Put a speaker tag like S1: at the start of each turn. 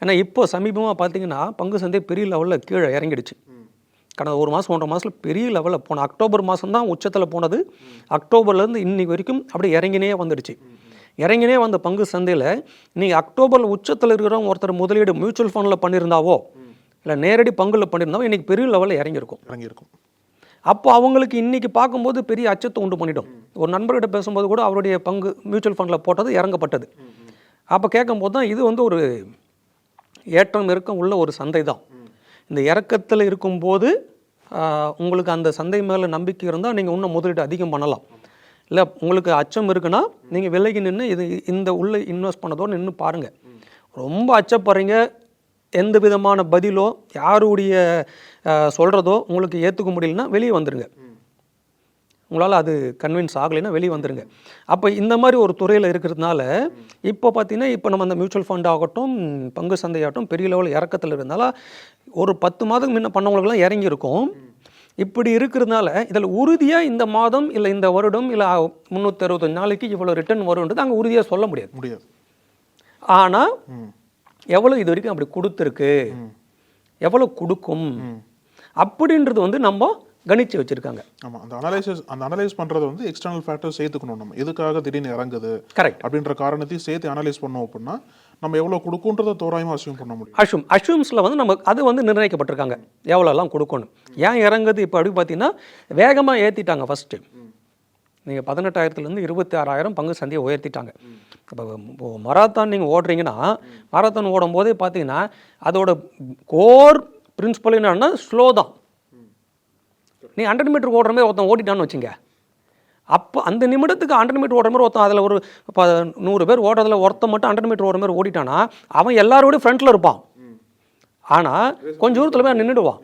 S1: ஏன்னா இப்போ சமீபமாக பார்த்தீங்கன்னா பங்கு சந்தை பெரிய லெவலில் கீழே இறங்கிடுச்சு. கடந்த 1 மாதம் 1.5 மாதத்தில் பெரிய லெவலில் போன அக்டோபர் மாதம் தான் உச்சத்தில் போனது. அக்டோபர்லேருந்து இன்னைக்கு வரைக்கும் அப்படியே இறங்கினே வந்துடுச்சு. இறங்கினே வந்த பங்கு சந்தையில் நீங்கள் அக்டோபரில் உச்சத்தில் இருக்கிறவங்க ஒருத்தர் முதலீடு மியூச்சுவல் ஃபண்டில் பண்ணியிருந்தாவோ இல்லை நேரடி பங்குல பண்ணியிருந்தாவோ இன்றைக்கி பெரிய லெவலில் இறங்கியிருக்கும். அப்போ அவங்களுக்கு இன்றைக்கி பார்க்கும்போது பெரிய அச்சத்தை உண்டு பண்ணிடும். ஒரு நண்பர்கிட்ட பேசும்போது கூட அவருடைய பங்கு மியூச்சுவல் ஃபண்டில் போட்டது இறங்கப்பட்டது. அப்போ கேட்கும்போது தான் இது ஒரு ஏற்றம் இறக்கம் உள்ள ஒரு சந்தை தான். இந்த இறக்கத்தில் இருக்கும்போது உங்களுக்கு அந்த சந்தை மேலே நம்பிக்கை இருந்தால் நீங்கள் இன்னும் முதலீடு அதிகம் பண்ணலாம். இல்லை உங்களுக்கு அச்சம் இருக்குன்னா நீங்கள் விலகி நின்று இந்த உள்ள இன்வெஸ்ட் பண்ணதோடு நின்று பாருங்கள். ரொம்ப அச்சப்படுறீங்க, எந்த விதமான பதிலோ யாருடைய சொல்கிறதோ உங்களுக்கு ஏற்றுக்க முடியலன்னா வெளியே வந்துடுங்க. உங்களால் அது கன்வின்ஸ் ஆகலைன்னா வெளியே வந்துடுங்க. அப்போ இந்த மாதிரி ஒரு துறையில் இருக்கிறதுனால இப்போ பார்த்தீங்கன்னா இப்போ நம்ம அந்த மியூச்சுவல் ஃபண்ட் ஆகட்டும் பங்கு சந்தையாகட்டும் பெரிய லெவலில் இறக்கத்தில் இருந்தாலும் ஒரு 10 மாதம் முன்ன பண்ணவங்களுக்குலாம் இறங்கியிருக்கும். இப்படி இருக்கிறதுனால இதில் உறுதியாக இந்த மாதம் இல்லை இந்த வருடம் இல்லை 365 நாளைக்கு இவ்வளோ ரிட்டர்ன் வரும்ன்றது அங்கே உறுதியாக சொல்ல முடியாது. ஆனால் எவ்வளோ இது வரைக்கும் அப்படி கொடுத்துருக்கு, எவ்வளோ கொடுக்கும் அப்படின்றது நம்ம கணிச்சு வச்சிருக்காங்க.
S2: ஆமாம், அந்த அனலைஸ் பண்ணுறது எக்ஸ்டர்னல் ஃபேக்டர்ஸ் சேர்த்துக்கணும். நம்ம எதுக்காக திடீர்னு இறங்குது
S1: கரெக்ட்
S2: அப்படின்ற காரணத்தையும் சேர்த்து அனலைஸ் பண்ணோம் அப்படின்னா நம்ம எவ்வளோ கொடுக்குன்றதை தோராயமாக அஷ்யூம் பண்ண முடியும்.
S1: அஷ்யூம்ஸில் நம்ம அது நிர்ணயிக்கப்பட்டிருக்காங்க எவ்வளோலாம் கொடுக்கணும். ஏன் இறங்குது இப்போ அப்படி பார்த்தீங்கன்னா வேகமாக ஏற்றிட்டாங்க. ஃபஸ்ட்டு நீங்கள் 18,000 26,000 பங்கு சந்தையை உயர்த்திட்டாங்க. இப்போ மராத்தான் நீங்கள் ஓடுறீங்கன்னா மராத்தான் ஓடும் போதே பார்த்தீங்கன்னா அதோட கோர் பிரின்சிபல் என்னன்னா ஸ்லோ தான். நீ 100 மீட்டர் ஓடுற மாதிரி ஒருத்தன் ஓடிட்டான்னு வச்சுங்க, அப்போ அந்த நிமிடத்துக்கு 100 மீட்டர் ஓடுற மாதிரி ஒருத்தன் அதில் ஒரு 100 பேர் ஓடுறதுல ஒருத்தன் மட்டும் 100 மீட்டர் ஓடுற மாதிரி ஓடிட்டானா அவன் எல்லாரோடையும் ஃப்ரண்ட்டில் இருப்பான். ஆனால் கொஞ்சம் தூரத்தில் போய் நின்றுடுவான்.